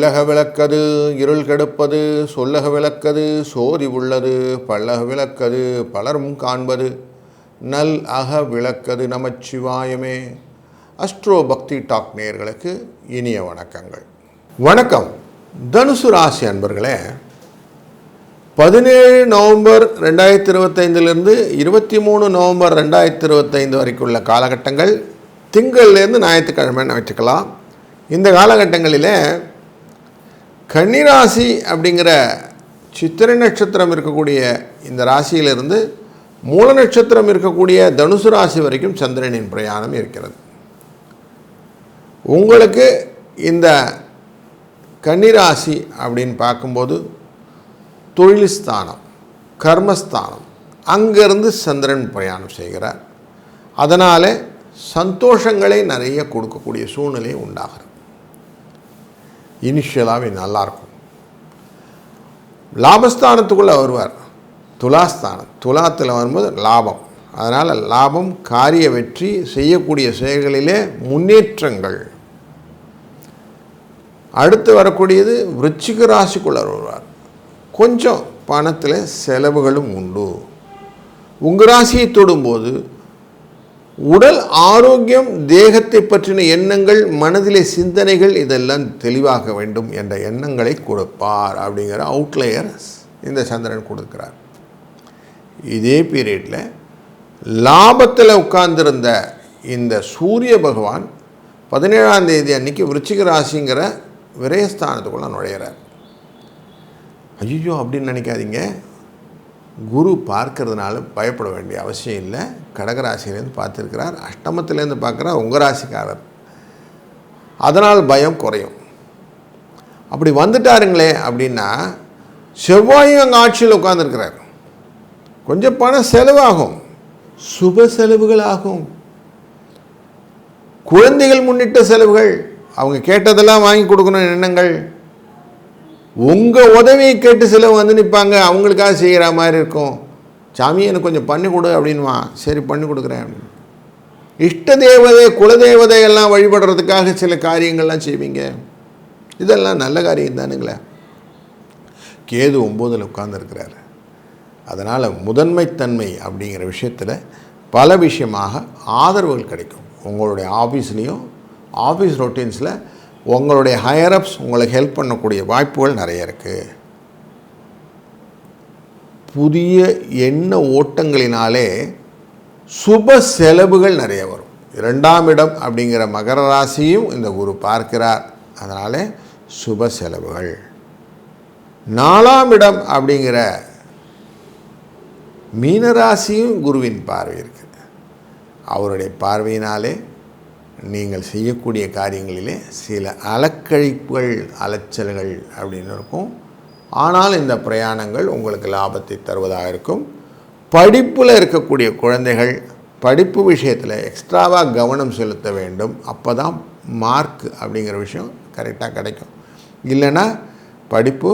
எள்ளக விளக்கது இருள் கெடுப்பது, சொல்லக விளக்கது சோதி உள்ளது, பல்லக விளக்கது பலரும் காண்பது, நல் அக விளக்கது நமச்சிவாயமே. அஸ்ட்ரோ பக்தி டாக் நேயர்களுக்கு இனிய வணக்கங்கள். வணக்கம். தனுசு ராசி அன்பர்களே, 17 நவம்பர் 2025 23 நவம்பர் 2025 வரைக்கும் உள்ள காலகட்டங்கள் திங்கள்லேருந்து ஞாயிற்றுக்கிழமைன்னு வச்சுக்கலாம். இந்த காலகட்டங்களில் கன்னிராசி அப்படிங்கிற சித்திரை நட்சத்திரம் இருக்கக்கூடிய இந்த ராசியிலிருந்து மூல நட்சத்திரம் இருக்கக்கூடிய தனுசு ராசி வரைக்கும் சந்திரனின் பிரயாணம் இருக்கிறது. உங்களுக்கு இந்த கன்னிராசி அப்படின்னு பார்க்கும்போது தொழில் ஸ்தானம், கர்மஸ்தானம், அங்கேருந்து சந்திரன் பிரயாணம் செய்கிறார். அதனால் சந்தோஷங்களை நிறைய கொடுக்கக்கூடிய சூழ்நிலை உண்டாகிறது. இனிஷியலாகவே நல்லாயிருக்கும். லாபஸ்தானத்துக்குள்ளே வருவார். துலாஸ்தானம், துலாத்தில் வரும்போது லாபம். அதனால் லாபம், காரிய வெற்றி, செய்யக்கூடிய செயல்களிலே முன்னேற்றங்கள். அடுத்து வரக்கூடியது விருச்சிக ராசிக்குள்ளே வருவார். கொஞ்சம் பணத்தில் செலவுகளும் உண்டு. உங்கள் ராசியை தொடும்போது உடல் ஆரோக்கியம், தேகத்தை பற்றின எண்ணங்கள், மனதிலே சிந்தனைகள் இதெல்லாம் தெளிவாக வேண்டும் என்ற எண்ணங்களை கொடுப்பார். அப்படிங்கிற அவுட்லேயர் இந்த சந்திரன் கொடுக்கிறார். இதே பீரியடில் லாபத்தில் உட்கார்ந்திருந்த இந்த சூரிய பகவான் 17ஆம் தேதி அன்றைக்கி விருச்சிக ராசிங்கிற விரயஸ்தானத்துக்குள்ளே நுழையிறார். ஐயோ அப்படின்னு நினைக்காதீங்க. குரு பார்க்கறதுனால பயப்பட வேண்டிய அவசியம் இல்லை. கடகராசிலேருந்து பார்த்துருக்கிறார், அஷ்டமத்திலேருந்து பார்க்குறார், உங்கள் ராசிக்காரர். அதனால் பயம் குறையும். அப்படி வந்துட்டாருங்களே அப்படின்னா செவ்வாயும் அங்கே ஆட்சியில் உட்காந்துருக்கிறார். கொஞ்சம் பணம் செலவாகும், சுப செலவுகள் ஆகும். குழந்தைகள் முன்னிட்ட செலவுகள், அவங்க கேட்டதெல்லாம் வாங்கி கொடுக்கணும் எண்ணங்கள். உங்கள் உதவியை கேட்டு சிலவங்க வந்து நிற்பாங்க, அவங்களுக்காக செய்கிற மாதிரி இருக்கும். சாமி எனக்கு கொஞ்சம் பண்ணி கொடு அப்படின்வா, சரி பண்ணி கொடுக்குறேன் அப்படின்னு. இஷ்ட தேவதை, குலதேவதையெல்லாம் வழிபடுறதுக்காக சில காரியங்கள்லாம் செய்வீங்க. இதெல்லாம் நல்ல காரியம் தானுங்களே. கேது 9ல் உட்கார்ந்துருக்கிறார். அதனால் முதன்மைத்தன்மை அப்படிங்கிற விஷயத்தில் பல விஷயமாக ஆதரவுகள் கிடைக்கும். உங்களுடைய ஆஃபீஸ்லேயும் ஆஃபீஸ் ரொட்டீன்ஸில் உங்களுடைய ஹையரப்ஸ் உங்களுக்கு ஹெல்ப் பண்ணக்கூடிய வாய்ப்புகள் நிறைய இருக்குது. புதிய எண்ண ஓட்டங்களினாலே சுப செலவுகள் நிறைய வரும். 2ஆம் இடம் அப்படிங்கிற மகர ராசியும் இந்த குரு பார்க்கிறார். அதனால் சுப செலவுகள். 4ஆம் இடம் அப்படிங்கிற மீனராசியும் குருவின் பார்வை இருக்குது. அவருடைய பார்வையினாலே நீங்கள் செய்யக்கூடிய காரியங்களிலே சில அலக்கழிப்புகள், அலைச்சல்கள் அப்படின்னு இருக்கும். ஆனால் இந்த பிரயாணங்கள் உங்களுக்கு லாபத்தை தருவதாக இருக்கும். படிப்பில் இருக்கக்கூடிய குழந்தைகள் படிப்பு விஷயத்தில் எக்ஸ்ட்ராவாக கவனம் செலுத்த வேண்டும். அப்போ தான் மார்க் அப்படிங்கிற விஷயம் கரெக்டாக கிடைக்கும். இல்லைன்னா படிப்பு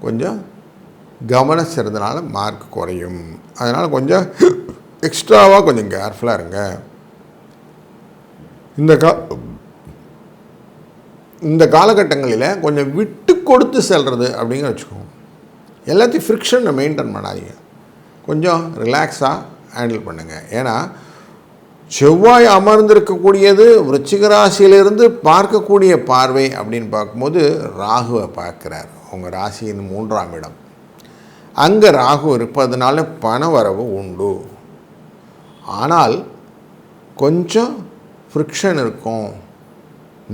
கொஞ்சம் கவனம் செலுத்தினால மார்க் குறையும். அதனால் கொஞ்சம் எக்ஸ்ட்ராவாக கொஞ்சம் கேர்ஃபுல்லாக இருங்க. இந்த காலகட்டங்களில் கொஞ்சம் விட்டு கொடுத்து செல்வது அப்படிங்கிற வச்சுக்கோங்க. எல்லாத்தையும் ஃப்ரிக்ஷனை மெயின்டைன் பண்ணாதீங்க. கொஞ்சம் ரிலாக்ஸாக ஹேண்டில் பண்ணுங்கள். ஏன்னா செவ்வாய் அமர்ந்திருக்கக்கூடியது விருச்சிக ராசியிலிருந்து பார்க்கக்கூடிய பார்வை அப்படின்னு பார்க்கும்போது ராகுவை பார்க்குறார். உங்கள் ராசியின் 3ஆம் இடம். அங்கே ராகு இருப்பதனால பண வரவு உண்டு. ஆனால் கொஞ்சம் ஃப்ரிக்ஷன் இருக்கும்.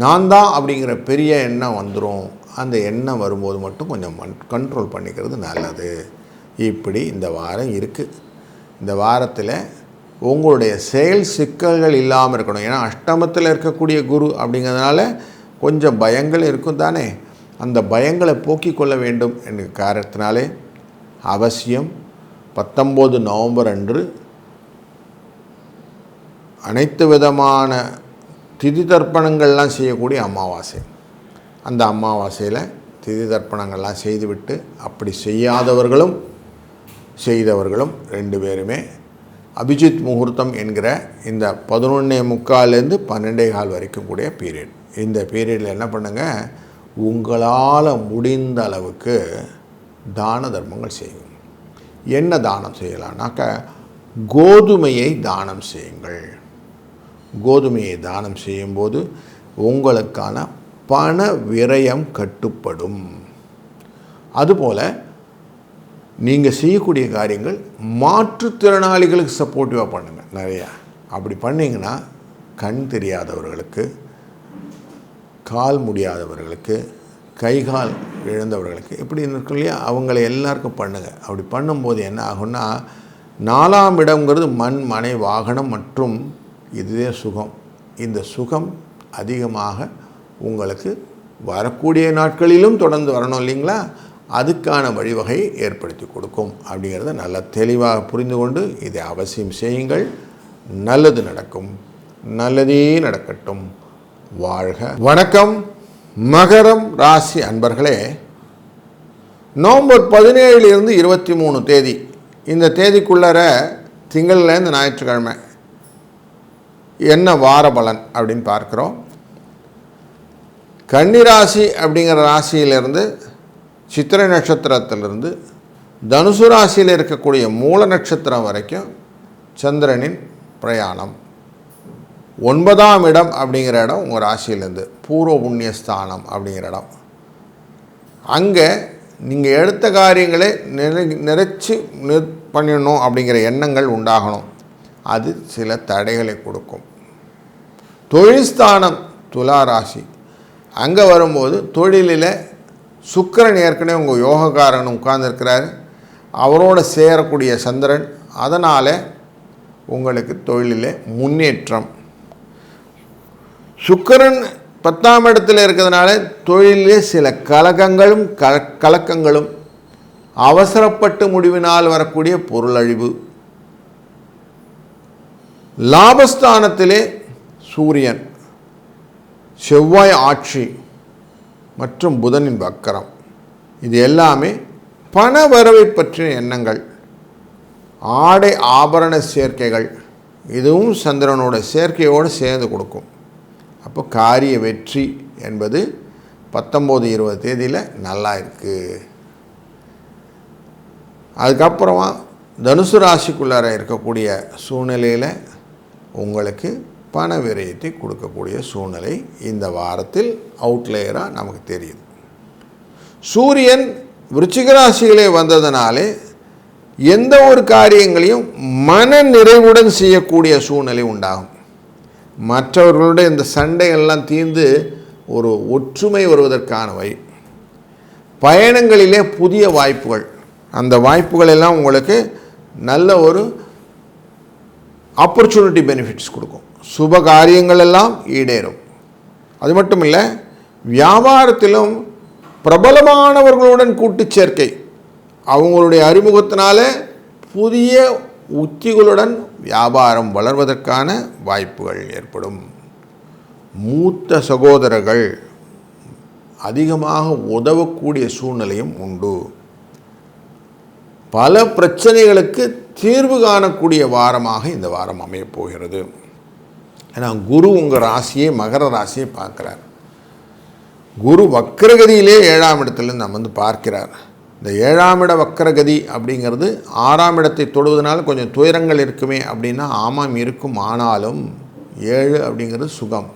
நான் தான் அப்படிங்கிற பெரிய எண்ணம் வந்துடும். அந்த எண்ணம் வரும்போது மட்டும் கொஞ்சம் கண்ட்ரோல் பண்ணிக்கிறது நல்லது. இப்படி இந்த வாரம் இருக்குது. இந்த வாரத்தில் உங்களுடைய செயல் சிக்கல்கள் இல்லாமல் இருக்கணும். ஏன்னா அஷ்டமத்தில் இருக்கக்கூடிய குரு அப்படிங்கிறதுனால கொஞ்சம் பயங்கள் இருக்கும் தானே. அந்த பயங்களை போக்கிக் கொள்ள வேண்டும் என்ற காரணத்தினாலே அவசியம் 19 நவம்பர் அன்று அனைத்து விதமான திதி தர்ப்பணங்கள்லாம் செய்யக்கூடிய அமாவாசை. அந்த அமாவாசையில் திதி தர்ப்பணங்கள்லாம் செய்துவிட்டு, அப்படி செய்யாதவர்களும் செய்தவர்களும் 2 பேருமே அபிஜித் முகூர்த்தம் என்கிற இந்த 11:45 12:15 வரைக்கும் கூடிய பீரியட். இந்த பீரியடில் என்ன பண்ணுங்கள், உங்களால் முடிந்த அளவுக்கு தான தர்மங்கள் செய்யுங்க. என்ன தானம் செய்யலாம்னாக்க கோதுமையை தானம் செய்யுங்கள். கோதுமையை தானம் செய்யும்போது உங்களுக்கான பண விரயம் கட்டுப்படும். அதுபோல் நீங்கள் செய்யக்கூடிய காரியங்கள் மாற்றுத்திறனாளிகளுக்கு சப்போர்ட்டிவாக பண்ணுங்கள் நிறையா. அப்படி பண்ணிங்கன்னா கண் தெரியாதவர்களுக்கு, கால் முடியாதவர்களுக்கு, கைகால் இழந்தவர்களுக்கு இப்படி இருக்கு இல்லையா, அவங்களை எல்லாருக்கும் பண்ணுங்கள். அப்படி பண்ணும்போது என்ன ஆகும்னா 4ஆம் இடம்ங்கிறது மண், மனை, வாகனம் மற்றும் இதுவே சுகம். இந்த சுகம் அதிகமாக உங்களுக்கு வரக்கூடிய நாட்களிலும் தொடர்ந்து வரணும் இல்லைங்களா, அதுக்கான வழிவகை ஏற்படுத்தி கொடுக்கும். அப்படிங்கிறத நல்லா தெளிவாக புரிந்து கொண்டு இதை அவசியம் செய்யுங்கள். நல்லது நடக்கும். நல்லதே நடக்கட்டும். வாழ்க. வணக்கம். மகரம் ராசி அன்பர்களே, நவம்பர் 17 23 தேதி இந்த தேதிக்குள்ளார திங்கள்லேருந்து ஞாயிற்றுக்கிழமை என்ன வார பலன் அப்படின்னு பார்க்குறோம். கன்னிராசி அப்படிங்கிற ராசியிலிருந்து சித்திரை நட்சத்திரத்திலிருந்து தனுசு ராசியில் இருக்கக்கூடிய மூல நட்சத்திரம் வரைக்கும் சந்திரனின் பிரயாணம். 9ஆம் இடம் அப்படிங்கிற இடம் உங்கள் ராசியிலேருந்து பூர்வ புண்ணியஸ்தானம் அப்படிங்கிற இடம். அங்கே நீங்கள் எடுத்த காரியங்களை நிறைச்சி பண்ணிடணும் அப்படிங்கிற எண்ணங்கள் உண்டாகணும். அது சில தடைகளை கொடுக்கும். தொழில் ஸ்தானம் துலா ராசி, அங்கே வரும்போது தொழிலில் சுக்கிரன் ஏற்கனவே உங்கள் யோகக்காரன் உட்கார்ந்துருக்கிறார், அவரோடு சேரக்கூடிய சந்திரன், அதனால் உங்களுக்கு தொழிலில் முன்னேற்றம். சுக்கிரன் 10ஆம் இடத்தில் இருக்கிறதுனால தொழிலே சில கலக்கங்களும் அவசரப்பட்டு முடிவினால் வரக்கூடிய பொருளழிவு. லாபஸ்தானத்திலே சூரியன், செவ்வாய் ஆட்சி மற்றும் புதனின் வக்கரம், இது எல்லாமே பண வரவை பற்றிய எண்ணங்கள். ஆடை ஆபரண சேர்க்கைகள், இதுவும் சந்திரனோட சேர்க்கையோடு சேர்ந்து கொடுக்கும். அப்போ காரிய வெற்றி என்பது 19-20 தேதியில் நல்லா இருக்குது. அதுக்கப்புறமா தனுசு ராசிக்குள்ளார இருக்கக்கூடிய சூழ்நிலையில் உங்களுக்கு பண விரயத்தை கொடுக்கக்கூடிய சூழ்நிலை இந்த வாரத்தில் அவுட்லேயராக நமக்கு தெரியுது. சூரியன் விருச்சிக ராசியிலே வந்ததுனாலே எந்த ஒரு காரியங்களையும் மன நிறைவுடன் செய்யக்கூடிய சூழ்நிலை உண்டாகும். மற்றவர்களுடைய இந்த சண்டைகள்லாம் தீர்ந்து ஒரு ஒற்றுமை வருவதற்கான பயணங்களிலே புதிய வாய்ப்புகள், அந்த வாய்ப்புகள் எல்லாம் உங்களுக்கு நல்ல ஒரு ஆப்பர்ச்சுனிட்டி பெனிஃபிட்ஸ் கொடுக்கும். சுப காரியங்கள் எல்லாம் ஈடேறும். அது மட்டும் இல்லை, வியாபாரத்திலும் பிரபலமானவர்களுடன் கூட்டு சேர்க்கை, அவங்களுடைய அறிமுகத்தினால புதிய உத்திகளுடன் வியாபாரம் வளர்வதற்கான வாய்ப்புகள் ஏற்படும். மூத்த சகோதரர்கள் அதிகமாக உதவக்கூடிய சூழ்நிலையும் உண்டு. பல பிரச்சனைகளுக்கு தீர்வு காணக்கூடிய வாரமாக இந்த வாரம் அமையப் போகிறது. ஏன்னா குரு உங்கள் ராசியை, மகர ராசியை பார்க்குறார். குரு வக்கரகதியிலே 7ஆம் இடத்துலேருந்து நம்ம பார்க்கிறார். இந்த 7ஆம் இட வக்கரகதி அப்படிங்கிறது 6ஆம் இடத்தை தொடுவதனால கொஞ்சம் துயரங்கள் இருக்குமே அப்படின்னா ஆமாம் இருக்கும். ஆனாலும் 7 அப்படிங்கிறது சுகம்.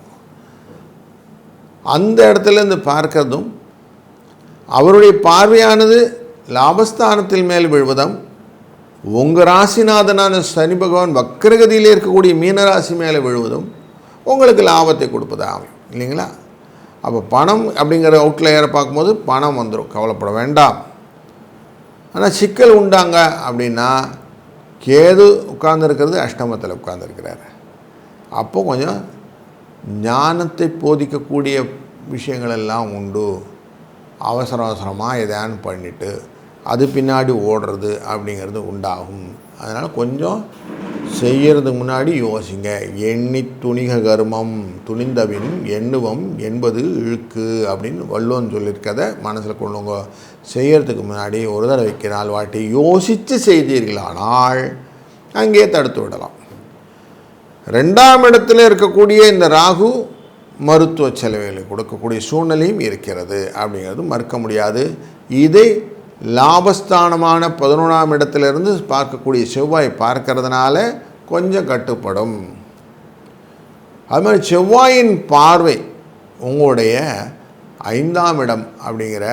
அந்த இடத்துலேருந்து பார்க்கறதும் அவருடைய பார்வையானது லாபஸ்தானத்தில் மேல் விழுவதும், உங்கள் ராசிநாதனான சனி பகவான் வக்கரகதியிலே இருக்கக்கூடிய மீனராசி மேலே விழுவதும் உங்களுக்கு லாபத்தை கொடுப்பதாகும் இல்லைங்களா. அப்போ பணம் அப்படிங்கிற அவுட்லேயரை பார்க்கும்போது பணம் வந்துடும், கவலைப்பட வேண்டாம். ஆனால் சிக்கல் உண்டாங்க அப்படின்னா கேது உட்கார்ந்துருக்கிறது அஷ்டமத்தில் உட்கார்ந்துருக்கிறார். அப்போது கொஞ்சம் ஞானத்தை போதிக்கக்கூடிய விஷயங்கள் எல்லாம் உண்டு. அவசரமாக எதையான்னு பண்ணிவிட்டு அது பின்னாடி ஓடுறது அப்படிங்கிறது உண்டாகும். அதனால் கொஞ்சம் செய்கிறதுக்கு முன்னாடி யோசிங்க. எண்ணி துணிக கர்மம் துணிந்தவின் எண்ணுவம் என்பது இழுக்கு அப்படின்னு வள்ளுவன் சொல்லியிருக்கதை மனசில் கொள்ளுங்க. செய்கிறதுக்கு முன்னாடி ஒரு தடவைக்கு 4 வாட்டி யோசித்து செய்தீர்களானால் அங்கே தடுத்து விடலாம். 2ஆம் இடத்துல இருக்கக்கூடிய இந்த ராகு மருத்துவ செலவுகளை கொடுக்கக்கூடிய சூழ்நிலையும் இருக்கிறது அப்படிங்கிறது மறுக்க முடியாது. இதை லாபஸ்தானமான 11ஆம் இடத்திலிருந்து பார்க்கக்கூடிய செவ்வாய் பார்க்கறதுனால கொஞ்சம் கட்டுப்படும். அது மாதிரி செவ்வாயின் பார்வை உங்களுடைய 5ஆம் இடம் அப்படிங்கிற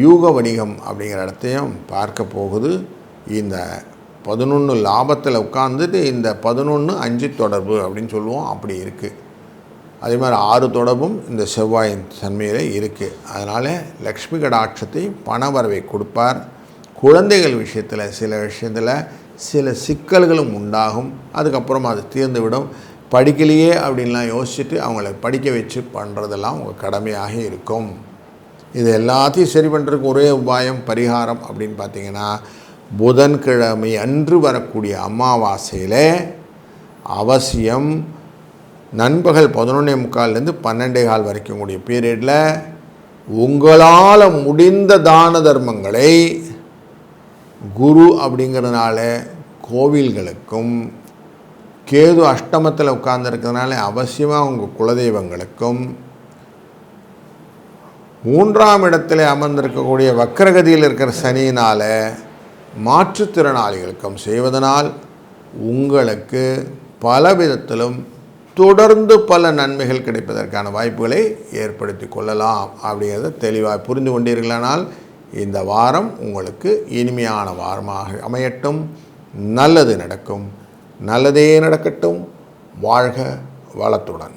யூக வணிகம் அப்படிங்கிற இடத்தையும் பார்க்க போகுது. இந்த 11 லாபத்தில் உட்கார்ந்துட்டு இந்த 11-5 தொடர்பு அப்படின்னு சொல்லுவோம், அப்படி இருக்குது. அதே மாதிரி 6 தொடர்பும் இந்த செவ்வாயின் தன்மையில் இருக்குது. அதனால் லக்ஷ்மி கடாட்சத்தை பணவரவை கொடுப்பார். குழந்தைகள் விஷயத்தில் சில சிக்கல்களும் உண்டாகும். அதுக்கப்புறம் அது தீர்ந்துவிடும். படிக்கலையே அப்படின்லாம் யோசிச்சுட்டு அவங்கள படிக்க வச்சு பண்ணுறதெல்லாம் உங்கள் கடமையாக இருக்கும். இது எல்லாத்தையும் சரி பண்ணுறதுக்கு ஒரே உபாயம் பரிகாரம் அப்படின்னு பார்த்தீங்கன்னா, புதன்கிழமை அன்று வரக்கூடிய அமாவாசையில் அவசியம் நண்பகல் 11:45 12:15 வரைக்கும் கூடிய பீரியடில் உங்களால் முடிந்த தான தர்மங்களை குரு அப்படிங்கிறதுனால கோவில்களுக்கும், கேது அஷ்டமத்தில் உட்கார்ந்துருக்கிறதுனால அவசியமாக உங்கள் குலதெய்வங்களுக்கும், 3ஆம் இடத்தில் அமர்ந்திருக்கக்கூடிய வக்கரகதியில் இருக்கிற சனியினால் மாற்றுத்திறனாளிகளுக்கும் செய்வதனால் உங்களுக்கு பல விதத்திலும் தொடர்ந்து பல நன்மைகள் கிடைப்பதற்கான வாய்ப்புகளை ஏற்படுத்தி கொள்ளலாம். அப்படிங்கிறத தெளிவாக புரிந்து கொண்டீர்களானால் இந்த வாரம் உங்களுக்கு இனிமையான வாரமாக அமையட்டும். நல்லது நடக்கும். நல்லதே நடக்கட்டும். வாழ்க வளத்துடன்.